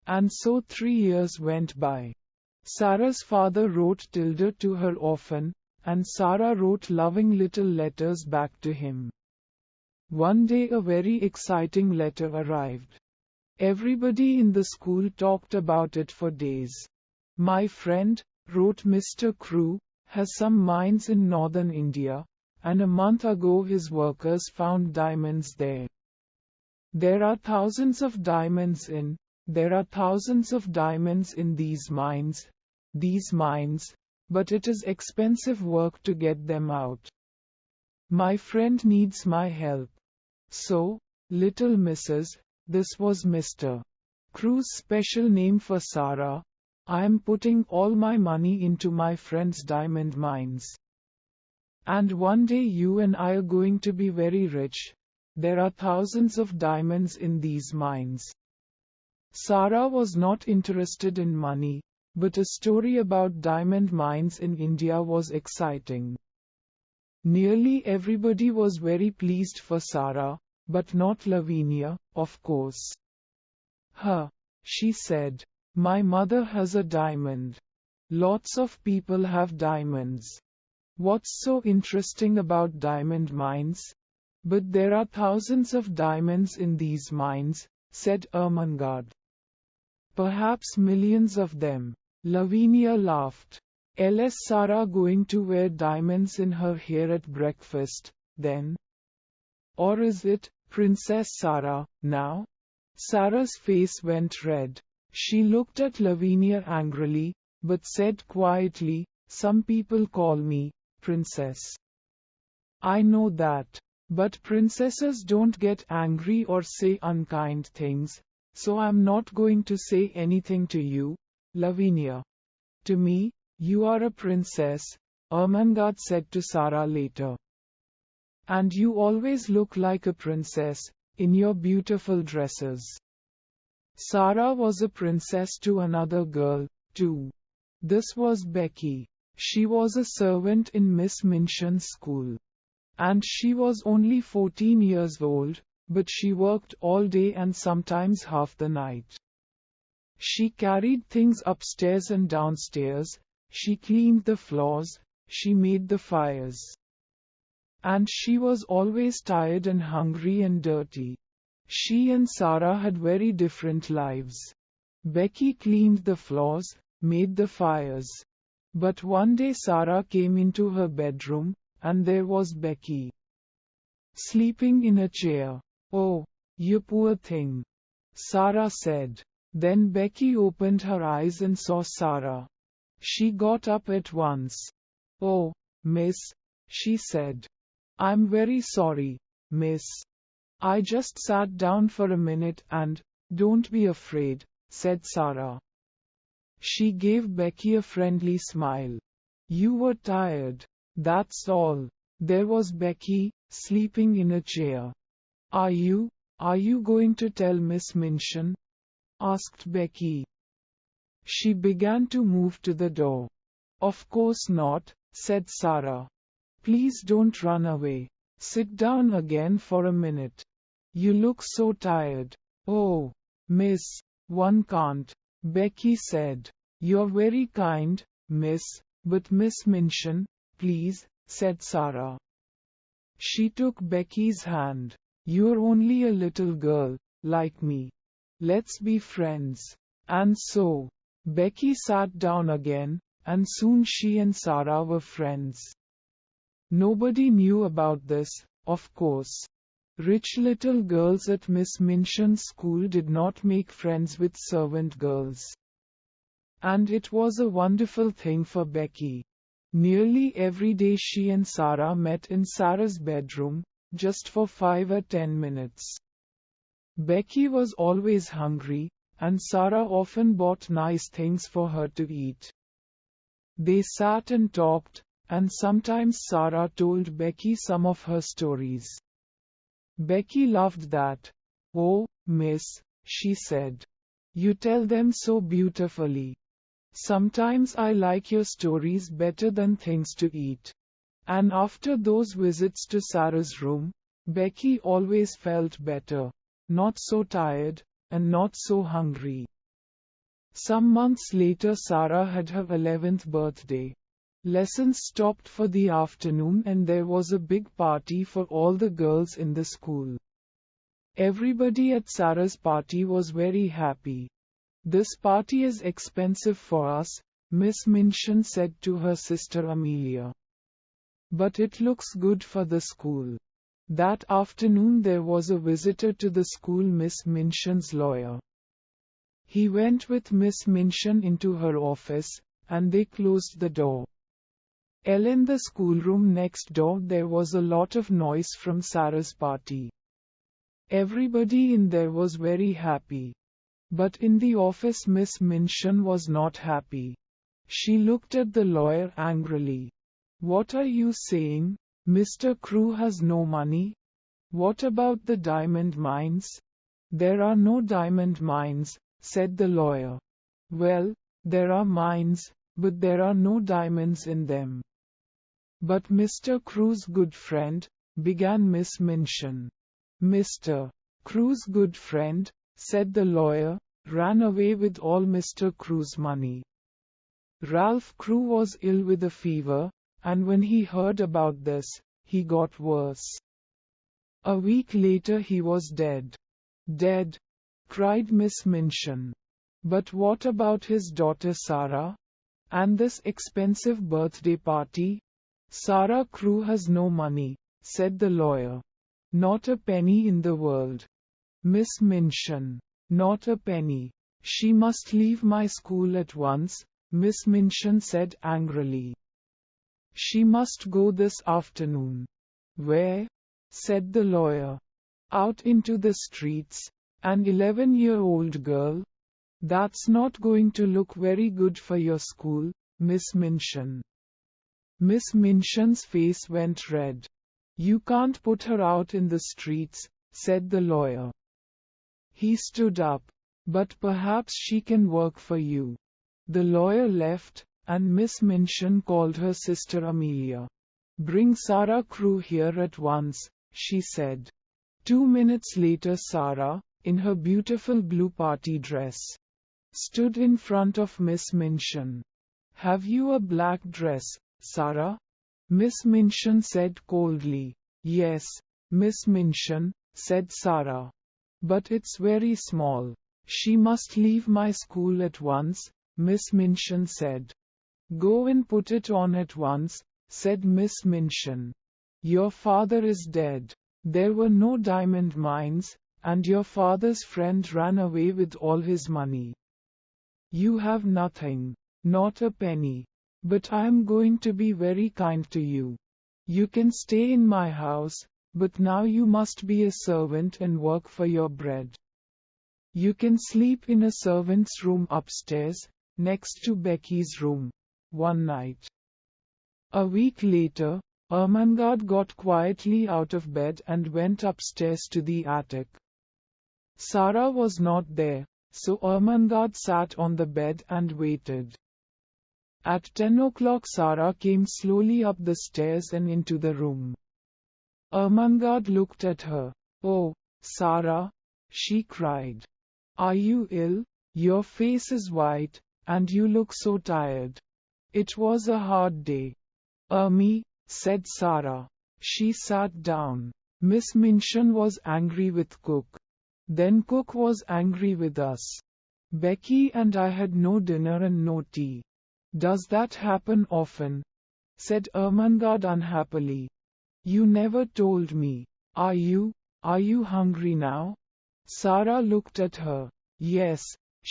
And so 3 years went by. Sarah's father wrote Tilda to her often, and Sarah wrote loving little letters back to him. One day a very exciting letter arrived. Everybody in the school talked about it for days. My friend, wrote Mr. Crew, has some mines in northern India, and a month ago his workers found diamonds there. There are thousands of diamonds in these mines, but it is expensive work to get them out. My friend needs my help. So, little Mrs., this was Mr. Crew's special name for Sarah, I am putting all my money into my friend's diamond mines. And one day you and I are going to be very rich. There are thousands of diamonds in these mines. Sarah was not interested in money, but a story about diamond mines in India was exciting. Nearly everybody was very pleased for Sarah, but not Lavinia, of course. She said, my mother has a diamond. Lots of people have diamonds. What's so interesting about diamond mines? But there are thousands of diamonds in these mines, said Ermengarde. Perhaps millions of them. Lavinia laughed. Is Sarah going to wear diamonds in her hair at breakfast, then? Or is it, Princess Sarah, now? Sarah's face went red. She looked at Lavinia angrily, but said quietly, some people call me, Princess. I know that. But princesses don't get angry or say unkind things, so I'm not going to say anything to you, Lavinia. To me, you are a princess, Ermengarde said to Sarah later. And you always look like a princess, in your beautiful dresses. Sarah was a princess to another girl, too. This was Becky. She was a servant in Miss Minchin's school. And she was only 14 years old, but she worked all day and sometimes half the night. She carried things upstairs and downstairs, she cleaned the floors, she made the fires. And she was always tired and hungry and dirty. She and Sarah had very different lives. Becky cleaned the floors, made the fires. But one day Sarah came into her bedroom, and there was Becky. Sleeping in a chair. Oh, you poor thing. Sarah said. Then Becky opened her eyes and saw Sarah. She got up at once. Oh, miss, she said. I'm very sorry, miss. I just sat down for a minute and, don't be afraid, said Sarah. She gave Becky a friendly smile. You were tired. That's all. There was Becky, sleeping in a chair. Are you going to tell Miss Minchin? Asked Becky. She began to move to the door. Of course not, said Sarah. Please don't run away. Sit down again for a minute. You look so tired. Oh, miss, one can't, Becky said. You're very kind, miss, but Miss Minchin, please, said Sarah. She took Becky's hand. You're only a little girl, like me. Let's be friends. And so, Becky sat down again, and soon she and Sarah were friends. Nobody knew about this, of course. Rich little girls at Miss Minchin's school did not make friends with servant girls. And it was a wonderful thing for Becky. Nearly every day she and Sarah met in Sarah's bedroom, just for 5 or 10 minutes. Becky was always hungry, and Sarah often bought nice things for her to eat. They sat and talked, and sometimes Sarah told Becky some of her stories. Becky loved that. Oh, miss, she said. You tell them so beautifully. Sometimes I like your stories better than things to eat. And after those visits to Sarah's room, Becky always felt better, not so tired, and not so hungry. Some months later Sarah had her 11th birthday. Lessons stopped for the afternoon and there was a big party for all the girls in the school. Everybody at Sarah's party was very happy. "This party is expensive for us," Miss Minchin said to her sister Amelia. "But it looks good for the school." That afternoon there was a visitor to the school, Miss Minchin's lawyer. He went with Miss Minchin into her office, and they closed the door. In the schoolroom next door there was a lot of noise from Sarah's party. Everybody in there was very happy. But in the office Miss Minchin was not happy. She looked at the lawyer angrily. "What are you saying? Mr. Crew has no money? What about the diamond mines?" "There are no diamond mines," said the lawyer. "Well, there are mines, but there are no diamonds in them." "But Mr. Crew's good friend," began Miss Minchin. "Mr. Crew's good friend," said the lawyer, "ran away with all Mr. Crew's money. Ralph Crew was ill with a fever, and when he heard about this, he got worse. A week later he was dead." "Dead?" cried Miss Minchin. "But what about his daughter Sarah? And this expensive birthday party?" "Sarah Crew has no money," said the lawyer. "Not a penny in the world." "Miss Minchin, not a penny. She must leave my school at once," Miss Minchin said angrily. "She must go this afternoon." "Where?" said the lawyer. "Out into the streets. An 11-year-old girl? That's not going to look very good for your school, Miss Minchin." Miss Minchin's face went red. "You can't put her out in the streets," said the lawyer. He stood up. "But perhaps she can work for you." The lawyer left, and Miss Minchin called her sister Amelia. "Bring Sarah Crew here at once," she said. 2 minutes later Sarah, in her beautiful blue party dress, stood in front of Miss Minchin. "Have you a black dress, Sarah?" Miss Minchin said coldly. "Yes, Miss Minchin," said Sarah. "But it's very small." "She must leave my school at once," Miss Minchin said. "Go and put it on at once," said Miss Minchin. "Your father is dead. There were no diamond mines, and your father's friend ran away with all his money. You have nothing, not a penny. But I am going to be very kind to you. You can stay in my house, but now you must be a servant and work for your bread. You can sleep in a servant's room upstairs, next to Becky's room." One night. A week later, Ermengarde got quietly out of bed and went upstairs to the attic. Sarah was not there, so Ermengarde sat on the bed and waited. At 10 o'clock Sarah came slowly up the stairs and into the room. Ermengarde looked at her. "Oh, Sarah," she cried. "Are you ill? Your face is white, and you look so tired. It was a hard day." "Me," said Sarah. She sat down. Miss Minchin was angry with Cook. Then Cook was angry with us. Becky and I had no dinner and no tea. "Does that happen often?" said Ermengarde unhappily. "You never told me. Are you hungry now?" Sarah looked at her. "Yes,"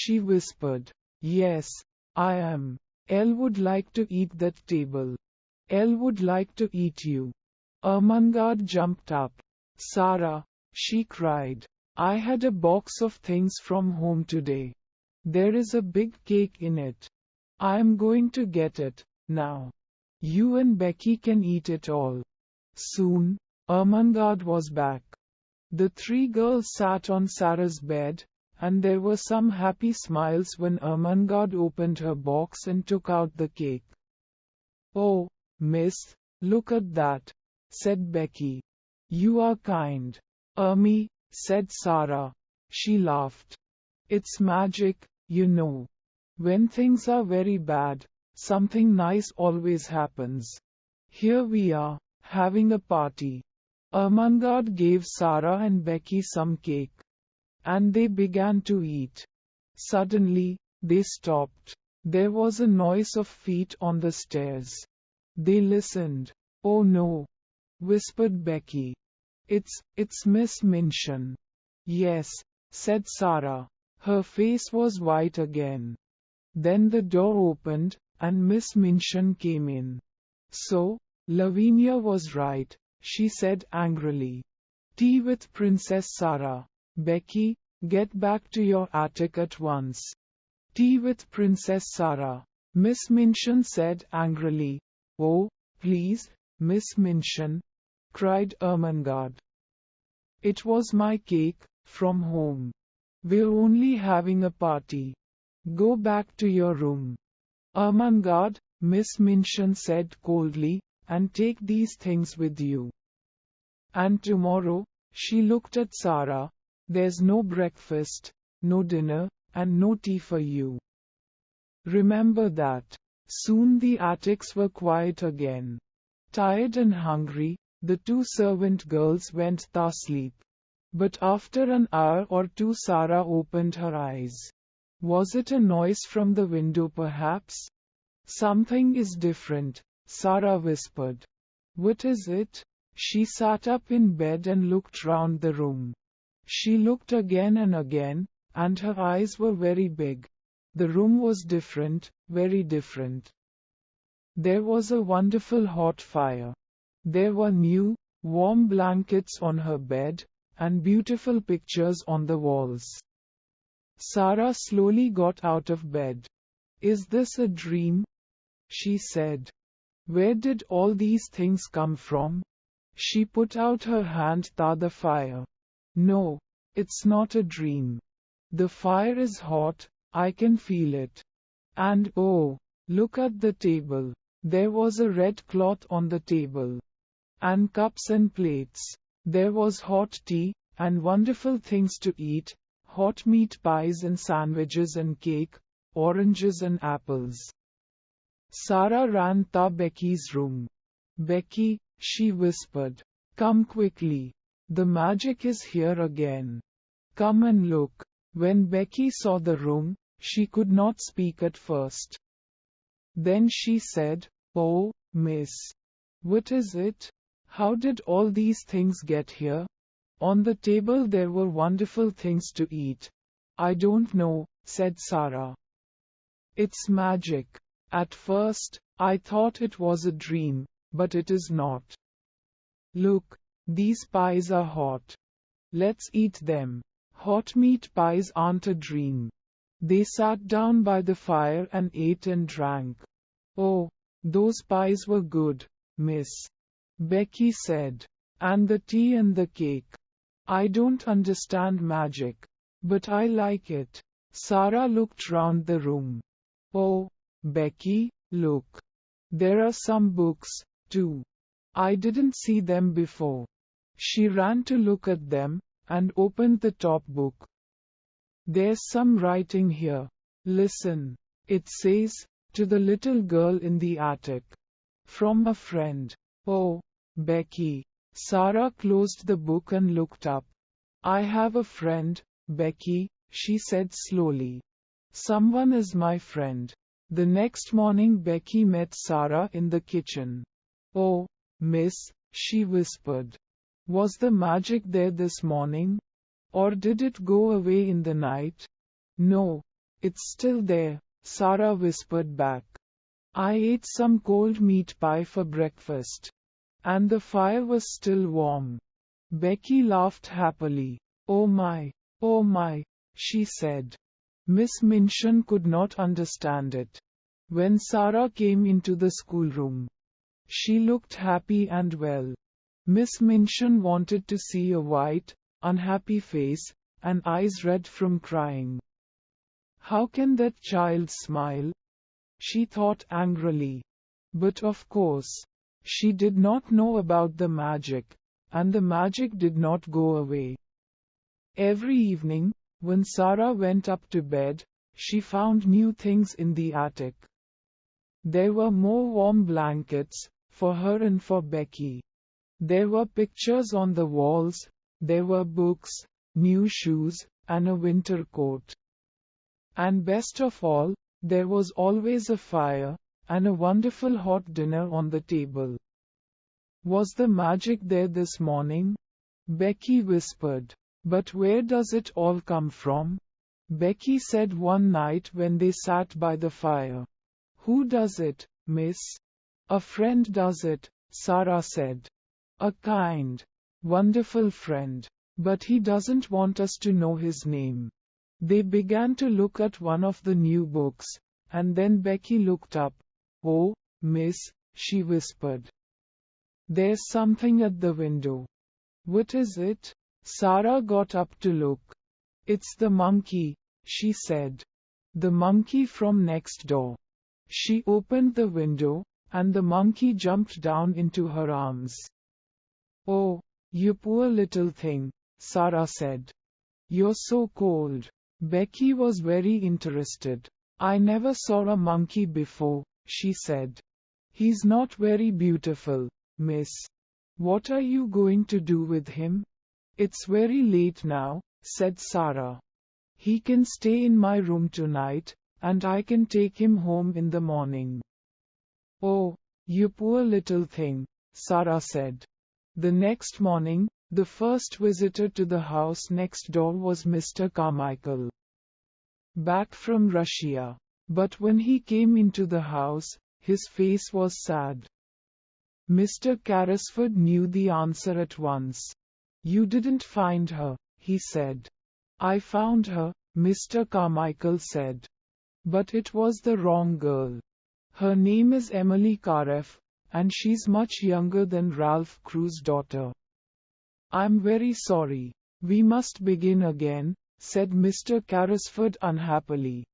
she whispered. "Yes, I am. Elle would like to eat that table. Elle would like to eat you." Ermengarde jumped up. "Sarah," she cried, "I had a box of things from home today. There is a big cake in it. I am going to get it, now. You and Becky can eat it all." Soon, Ermengarde was back. The 3 girls sat on Sarah's bed, and there were some happy smiles when Ermengarde opened her box and took out the cake. "Oh, miss, look at that," said Becky. "You are kind." "Me," said Sarah. She laughed. "It's magic, you know." When things are very bad, something nice always happens. Here we are, having a party. Ermengarde gave Sarah and Becky some cake. And they began to eat. Suddenly, they stopped. There was a noise of feet on the stairs. They listened. "Oh no," whispered Becky. It's Miss Minchin." "Yes," said Sarah. Her face was white again. Then the door opened, and Miss Minchin came in. "So, Lavinia was right," she said angrily. "Tea with Princess Sarah. Becky, get back to your attic at once." "Tea with Princess Sarah," Miss Minchin said angrily. "Oh, please, Miss Minchin," cried Ermengarde. "It was my cake, from home. We're only having a party. Go back to your room." "Ermengarde," Miss Minchin said coldly, "and take these things with you. And tomorrow," she looked at Sarah, "there's no breakfast, no dinner, and no tea for you. Remember that." Soon the attics were quiet again. Tired and hungry, the two servant girls went to sleep. But after an hour or two Sarah opened her eyes. Was it a noise from the window perhaps? "Something is different," Sarah whispered. "What is it?" She sat up in bed and looked round the room. She looked again and again, and her eyes were very big. The room was different, very different. There was a wonderful hot fire. There were new, warm blankets on her bed, and beautiful pictures on the walls. Sarah slowly got out of bed. "Is this a dream?" she said. "Where did all these things come from?" She put out her hand to the fire. "No, it's not a dream. The fire is hot, I can feel it. And oh, look at the table. There was a red cloth on the table. And cups and plates. There was hot tea, and wonderful things to eat, hot meat pies and sandwiches and cake, oranges and apples." Sarah ran to Becky's room. "Becky," she whispered, "come quickly. The magic is here again. Come and look." When Becky saw the room, she could not speak at first. Then she said, "Oh, miss. What is it? How did all these things get here?" "On the table there were wonderful things to eat." "I don't know," said Sarah. "It's magic. At first, I thought it was a dream, but it is not. Look, these pies are hot. Let's eat them." "Hot meat pies aren't a dream." They sat down by the fire and ate and drank. "Oh, those pies were good, miss," Becky said. "And the tea and the cake. I don't understand magic, but I like it." Sarah looked round the room. "Oh, Becky, look. There are some books, too. I didn't see them before." She ran to look at them, and opened the top book. "There's some writing here. Listen. It says, 'To the little girl in the attic. From a friend.'" "Oh, Becky." Sarah closed the book and looked up. "I have a friend, Becky," she said slowly. "Someone is my friend." The next morning Becky met Sarah in the kitchen. "Oh, miss," she whispered. "Was the magic there this morning? Or did it go away in the night?" "No, it's still there," Sarah whispered back. "I ate some cold meat pie for breakfast. And the fire was still warm." Becky laughed happily. Oh my," she said. Miss Minchin could not understand it. When Sarah came into the schoolroom, she looked happy and well. Miss Minchin wanted to see a white, unhappy face, and eyes red from crying. "How can that child smile?" she thought angrily. But of course, she did not know about the magic, and the magic did not go away. Every evening, when Sarah went up to bed, she found new things in the attic. There were more warm blankets, for her and for Becky. There were pictures on the walls, there were books, new shoes, and a winter coat. And best of all, there was always a fire, and a wonderful hot dinner on the table. Was the magic there this morning? Becky whispered. But where does it all come from? Becky said one night when they sat by the fire. Who does it, miss? A friend does it, Sarah said. A kind, wonderful friend. But he doesn't want us to know his name. They began to look at one of the new books, and then Becky looked up. Oh, miss, she whispered. There's something at the window. What is it? Sarah got up to look. It's the monkey, she said. The monkey from next door. She opened the window, and the monkey jumped down into her arms. Oh, you poor little thing, Sarah said. You're so cold. Becky was very interested. I never saw a monkey before, she said. He's not very beautiful, miss. What are you going to do with him? It's very late now, said Sarah. He can stay in my room tonight, and I can take him home in the morning. Oh, you poor little thing, Sarah said. The next morning, the first visitor to the house next door was Mr. Carmichael. Back from Russia. But when he came into the house, his face was sad. Mr. Carrisford knew the answer at once. You didn't find her, he said. I found her, Mr. Carmichael said. But it was the wrong girl. Her name is Emily Carruth, and she's much younger than Ralph Crew's daughter. I'm very sorry. We must begin again, said Mr. Carrisford unhappily.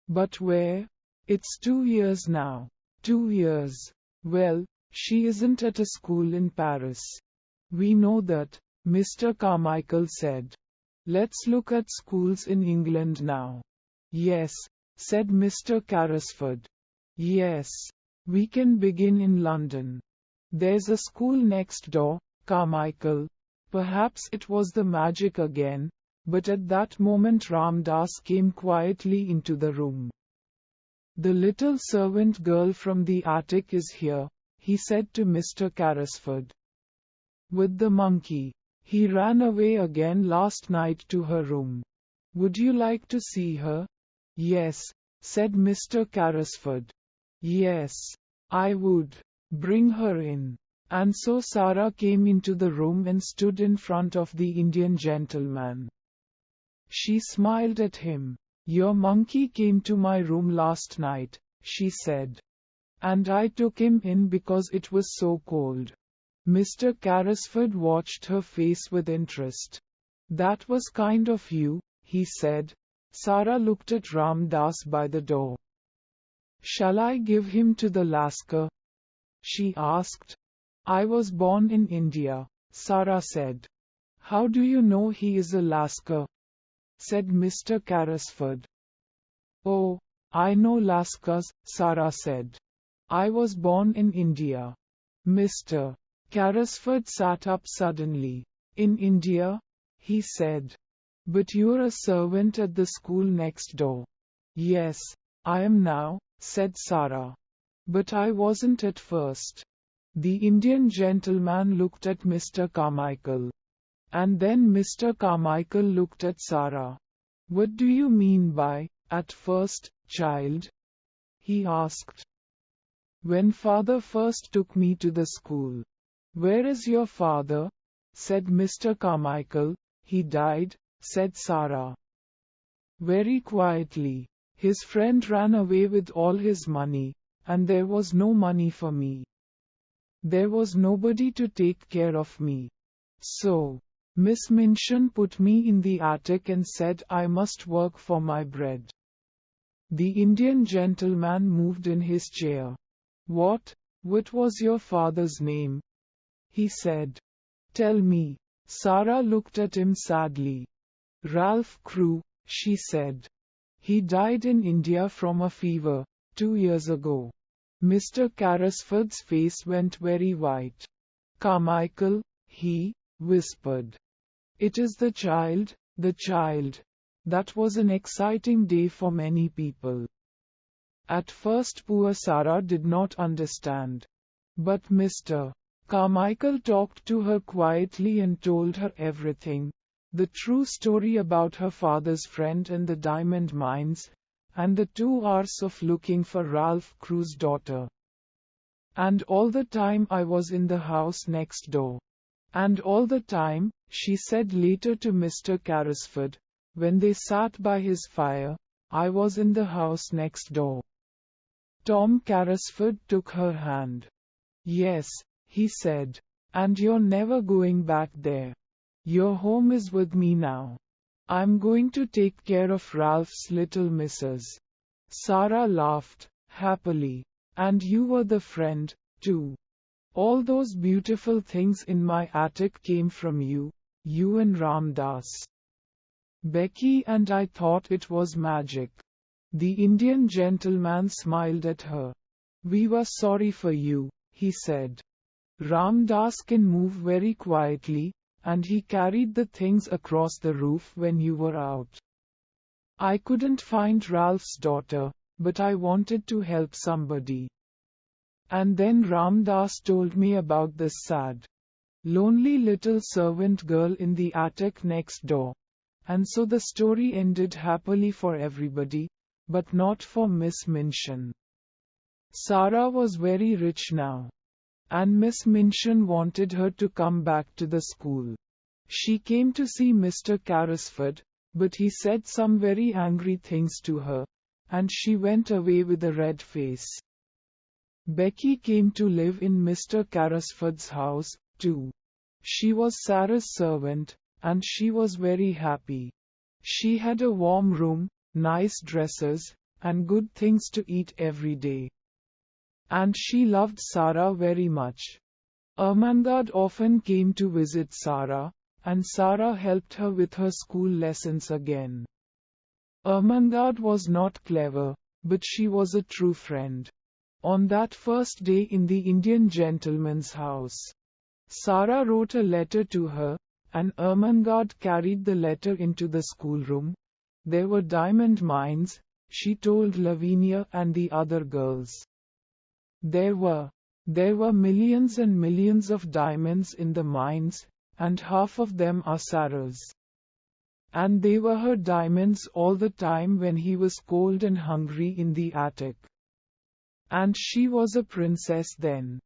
But where? It's 2 years now. 2 years. Well, she isn't at a school in Paris. We know that, Mr. Carmichael said. Let's look at schools in England now. Yes, said Mr. Carrisford. Yes, we can begin in London. There's a school next door, Carmichael. Perhaps it was the magic again, but at that moment Ram Das came quietly into the room. The little servant girl from the attic is here, he said to Mr. Carrisford. With the monkey. He ran away again last night to her room. Would you like to see her? Yes, said Mr. Carrisford. Yes, I would. Bring her in. And so Sarah came into the room and stood in front of the Indian gentleman. She smiled at him. Your monkey came to my room last night, she said. And I took him in because it was so cold. Mr. Carrisford watched her face with interest. That was kind of you, he said. Sarah looked at Ram Das by the door. Shall I give him to the Lascar? She asked. I was born in India, Sarah said. How do you know he is a Lascar? Said Mr. Carrisford. Oh, I know Lascars, Sarah said. I was born in India. Mr. Carrisford sat up suddenly. In India? He said. But you're a servant at the school next door. Yes, I am now, said Sarah. But I wasn't at first. The Indian gentleman looked at Mr. Carmichael. And then Mr. Carmichael looked at Sarah. What do you mean by, at first, child? He asked. When father first took me to the school. Where is your father? Said Mr. Carmichael. He died, said Sarah. Very quietly. His friend ran away with all his money, and there was no money for me. There was nobody to take care of me. So, Miss Minchin put me in the attic and said I must work for my bread. The Indian gentleman moved in his chair. What was your father's name? He said. Tell me. Sarah looked at him sadly. Ralph Crew, she said. He died in India from a fever, 2 years ago. Mr. Carrisford's face went very white. Carmichael, he whispered. It is the child, the child. That was an exciting day for many people. At first poor Sarah did not understand. But Mr. Carmichael talked to her quietly and told her everything. The true story about her father's friend and the diamond mines, and the 2 hours of looking for Ralph Crew's daughter. And all the time I was in the house next door. And all the time, she said later to Mr. Carrisford, when they sat by his fire, I was in the house next door. Tom Carrisford took her hand. Yes, he said. And you're never going back there. Your home is with me now. I'm going to take care of Ralph's little missus. Sarah laughed, happily. And you were the friend, too. All those beautiful things in my attic came from you, you and Ramdas. Becky and I thought it was magic. The Indian gentleman smiled at her. We were sorry for you, he said. Ramdas can move very quietly, and he carried the things across the roof when you were out. I couldn't find Ralph's daughter, but I wanted to help somebody. And then Ramdas told me about this sad, lonely little servant girl in the attic next door. And so the story ended happily for everybody, but not for Miss Minchin. Sarah was very rich now. And Miss Minchin wanted her to come back to the school. She came to see Mr. Carrisford, but he said some very angry things to her, and she went away with a red face. Becky came to live in Mr. Carrisford's house, too. She was Sarah's servant, and she was very happy. She had a warm room, nice dresses, and good things to eat every day. And she loved Sarah very much. Ermengarde often came to visit Sarah, and Sarah helped her with her school lessons again. Ermengarde was not clever, but she was a true friend. On that first day in the Indian gentleman's house, Sarah wrote a letter to her, and Ermengarde carried the letter into the schoolroom. There were diamond mines, she told Lavinia and the other girls. There were millions and millions of diamonds in the mines, and half of them are Sarah's. And they were her diamonds all the time when he was cold and hungry in the attic. And she was a princess then.